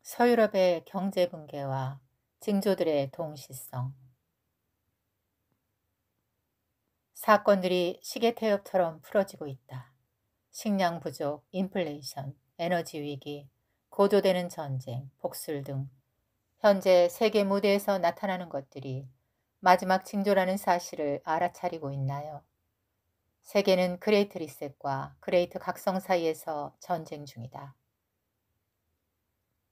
서유럽의 경제 붕괴와 징조들의 동시성. 사건들이 시계태엽처럼 풀어지고 있다. 식량 부족, 인플레이션, 에너지 위기, 고조되는 전쟁, 복술 등 현재 세계 무대에서 나타나는 것들이 마지막 징조라는 사실을 알아차리고 있나요? 세계는 그레이트 리셋과 그레이트 각성 사이에서 전쟁 중이다.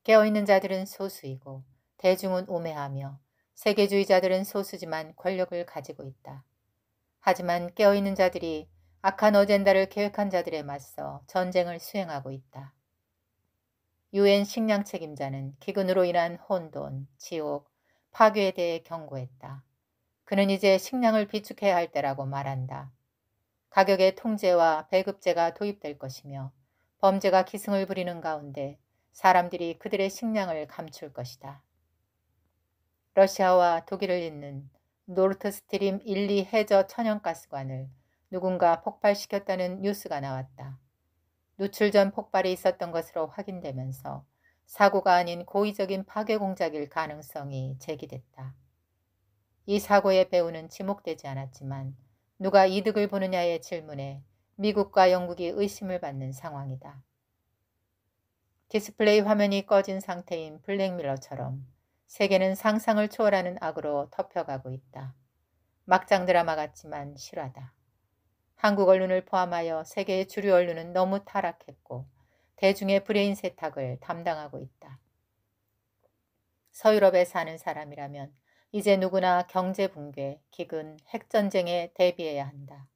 깨어있는 자들은 소수이고 대중은 우매하며 세계주의자들은 소수지만 권력을 가지고 있다. 하지만 깨어있는 자들이 악한 어젠다를 계획한 자들에 맞서 전쟁을 수행하고 있다. 유엔 식량 책임자는 기근으로 인한 혼돈, 지옥, 파괴에 대해 경고했다. 그는 이제 식량을 비축해야 할 때라고 말한다. 가격의 통제와 배급제가 도입될 것이며 범죄가 기승을 부리는 가운데 사람들이 그들의 식량을 감출 것이다. 러시아와 독일을 잇는 노르트스트림 1, 2 해저 천연가스관을 누군가 폭발시켰다는 뉴스가 나왔다. 누출 전 폭발이 있었던 것으로 확인되면서 사고가 아닌 고의적인 파괴 공작일 가능성이 제기됐다. 이 사고의 배후는 지목되지 않았지만 누가 이득을 보느냐의 질문에 미국과 영국이 의심을 받는 상황이다. 디스플레이 화면이 꺼진 상태인 블랙밀러처럼 세계는 상상을 초월하는 악으로 덮여가고 있다. 막장 드라마 같지만 실화다. 한국 언론을 포함하여 세계의 주류 언론은 너무 타락했고 대중의 브레인 세탁을 담당하고 있다. 서유럽에 사는 사람이라면 이제 누구나 경제 붕괴, 기근, 핵전쟁에 대비해야 한다.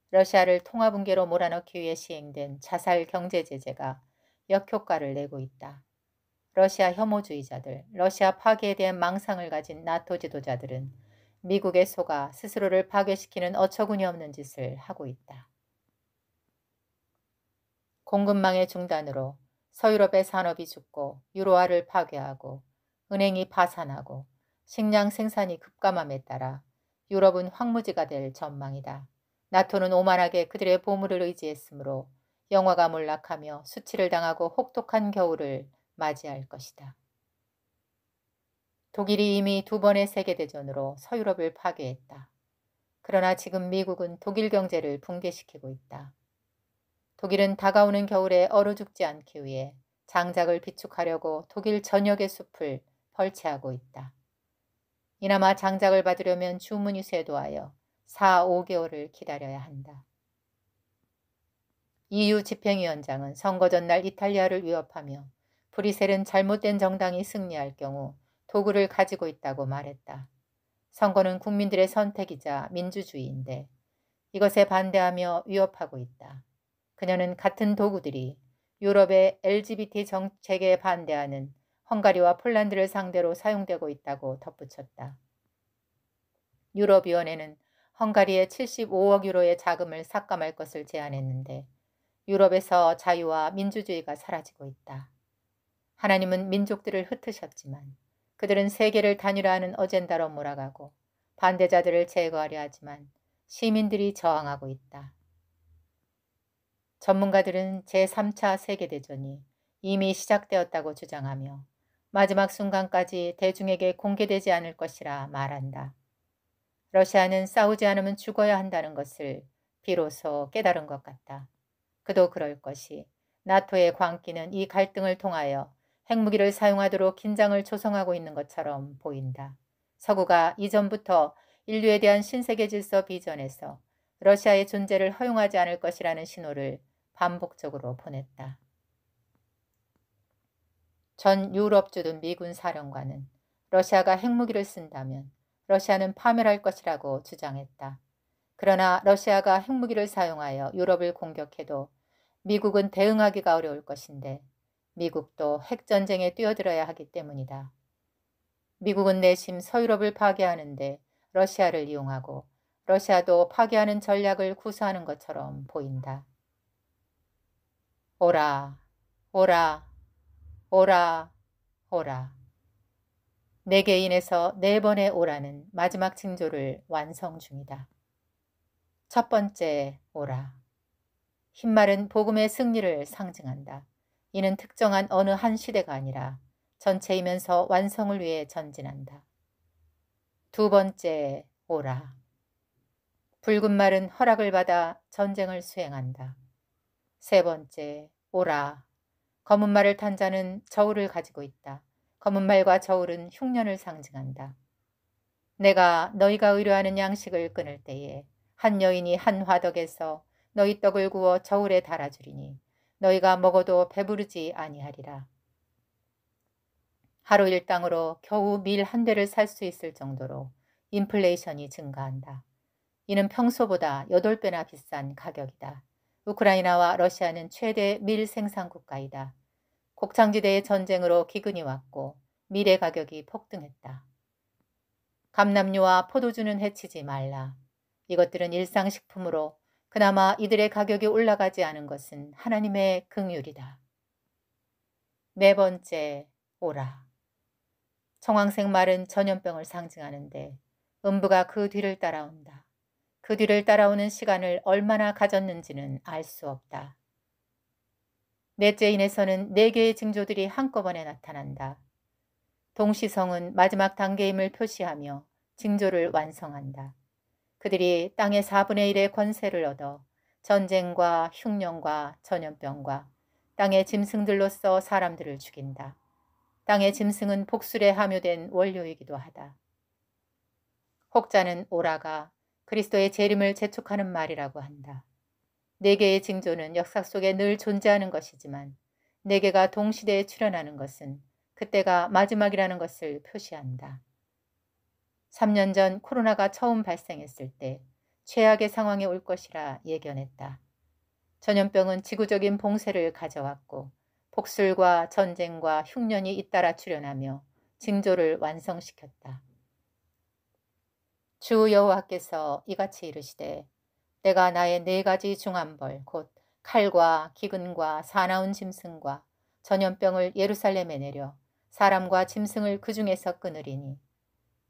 러시아를 통화붕괴로 몰아넣기 위해 시행된 자살 경제 제재가 역효과를 내고 있다. 러시아 혐오주의자들, 러시아 파괴에 대한 망상을 가진 나토 지도자들은 미국에 속아 스스로를 파괴시키는 어처구니 없는 짓을 하고 있다. 공급망의 중단으로 서유럽의 산업이 죽고 유로화를 파괴하고 은행이 파산하고 식량 생산이 급감함에 따라 유럽은 황무지가 될 전망이다. 나토는 오만하게 그들의 보물을 의지했으므로 영화가 몰락하며 수치를 당하고 혹독한 겨울을 맞이할 것이다. 독일이 이미 2번의 세계대전으로 서유럽을 파괴했다. 그러나 지금 미국은 독일 경제를 붕괴시키고 있다. 독일은 다가오는 겨울에 얼어 죽지 않기 위해 장작을 비축하려고 독일 전역의 숲을 벌채하고 있다. 이나마 장작을 받으려면 주문이 쇄도하여 4, 5개월을 기다려야 한다. EU 집행위원장은 선거 전날 이탈리아를 위협하며 브뤼셀은 잘못된 정당이 승리할 경우 도구를 가지고 있다고 말했다. 선거는 국민들의 선택이자 민주주의인데 이것에 반대하며 위협하고 있다. 그녀는 같은 도구들이 유럽의 LGBT 정책에 반대하는 헝가리와 폴란드를 상대로 사용되고 있다고 덧붙였다. 유럽위원회는 헝가리에 75억 유로의 자금을 삭감할 것을 제안했는데 유럽에서 자유와 민주주의가 사라지고 있다. 하나님은 민족들을 흩으셨지만 그들은 세계를 단일화하는 어젠다로 몰아가고 반대자들을 제거하려 하지만 시민들이 저항하고 있다. 전문가들은 제3차 세계대전이 이미 시작되었다고 주장하며 마지막 순간까지 대중에게 공개되지 않을 것이라 말한다. 러시아는 싸우지 않으면 죽어야 한다는 것을 비로소 깨달은 것 같다. 그도 그럴 것이 나토의 광기는 이 갈등을 통하여 핵무기를 사용하도록 긴장을 조성하고 있는 것처럼 보인다. 서구가 이전부터 인류에 대한 신세계 질서 비전에서 러시아의 존재를 허용하지 않을 것이라는 신호를 반복적으로 보냈다. 전 유럽 주둔 미군 사령관은 러시아가 핵무기를 쓴다면 러시아는 파멸할 것이라고 주장했다. 그러나 러시아가 핵무기를 사용하여 유럽을 공격해도 미국은 대응하기가 어려울 것인데 미국도 핵전쟁에 뛰어들어야 하기 때문이다. 미국은 내심 서유럽을 파괴하는데 러시아를 이용하고 러시아도 파괴하는 전략을 구사하는 것처럼 보인다. 오라, 오라, 오라, 오라. 네 개인에서 4번의 오라는 마지막 징조를 완성 중이다. 첫 번째 오라. 흰말은 복음의 승리를 상징한다. 이는 특정한 어느 한 시대가 아니라 전체이면서 완성을 위해 전진한다. 두 번째, 오라. 붉은 말은 허락을 받아 전쟁을 수행한다. 세 번째, 오라. 검은 말을 탄 자는 저울을 가지고 있다. 검은 말과 저울은 흉년을 상징한다. 내가 너희가 의뢰하는 양식을 끊을 때에 한 여인이 한 화덕에서 너희 떡을 구워 저울에 달아주리니 너희가 먹어도 배부르지 아니하리라. 하루 일당으로 겨우 밀 한 대를 살 수 있을 정도로 인플레이션이 증가한다. 이는 평소보다 8배나 비싼 가격이다. 우크라이나와 러시아는 최대 밀 생산 국가이다. 곡창지대의 전쟁으로 기근이 왔고 밀의 가격이 폭등했다. 감람류와 포도주는 해치지 말라. 이것들은 일상식품으로 그나마 이들의 가격이 올라가지 않은 것은 하나님의 긍휼이다. 네 번째, 오라. 청황색 말은 전염병을 상징하는데 음부가 그 뒤를 따라온다. 그 뒤를 따라오는 시간을 얼마나 가졌는지는 알 수 없다. 넷째 인에서는 4개의 징조들이 한꺼번에 나타난다. 동시성은 마지막 단계임을 표시하며 징조를 완성한다. 그들이 땅의 4분의 1의 권세를 얻어 전쟁과 흉년과 전염병과 땅의 짐승들로서 사람들을 죽인다. 땅의 짐승은 복술에 함유된 원료이기도 하다. 혹자는 오라가 그리스도의 재림을 재촉하는 말이라고 한다. 4개의 징조는 역사 속에 늘 존재하는 것이지만 4개가 동시대에 출현하는 것은 그때가 마지막이라는 것을 표시한다. 3년 전 코로나가 처음 발생했을 때 최악의 상황이 올 것이라 예견했다. 전염병은 지구적인 봉쇄를 가져왔고 복술과 전쟁과 흉년이 잇따라 출현하며 징조를 완성시켰다. 주 여호와께서 이같이 이르시되 내가 나의 4가지 중한벌 곧 칼과 기근과 사나운 짐승과 전염병을 예루살렘에 내려 사람과 짐승을 그 중에서 끊으리니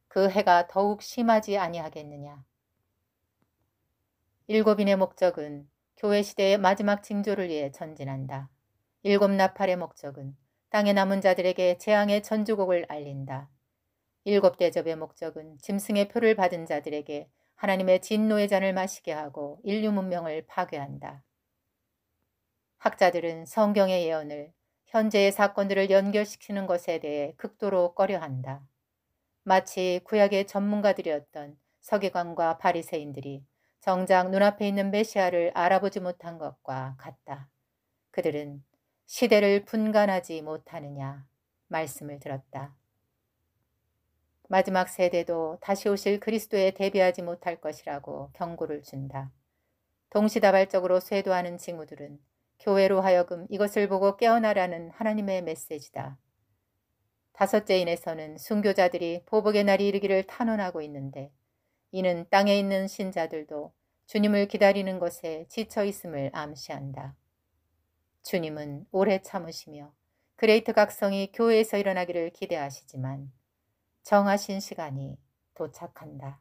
그 해가 더욱 심하지 아니하겠느냐. 7인의 목적은 교회 시대의 마지막 징조를 위해 전진한다. 7 나팔의 목적은 땅에 남은 자들에게 재앙의 전주곡을 알린다. 7 대접의 목적은 짐승의 표를 받은 자들에게 하나님의 진노의 잔을 마시게 하고 인류 문명을 파괴한다. 학자들은 성경의 예언을 현재의 사건들을 연결시키는 것에 대해 극도로 꺼려한다. 마치 구약의 전문가들이었던 서기관과 바리새인들이 정작 눈앞에 있는 메시아를 알아보지 못한 것과 같다. 그들은 시대를 분간하지 못하느냐 말씀을 들었다. 마지막 세대도 다시 오실 그리스도에 대비하지 못할 것이라고 경고를 준다. 동시다발적으로 쇄도하는 징후들은 교회로 하여금 이것을 보고 깨어나라는 하나님의 메시지다. 5째 인에서는 순교자들이 보복의 날이 이르기를 탄원하고 있는데 이는 땅에 있는 신자들도 주님을 기다리는 것에 지쳐 있음을 암시한다. 주님은 오래 참으시며 그레이트 각성이 교회에서 일어나기를 기대하시지만 정하신 시간이 도착한다.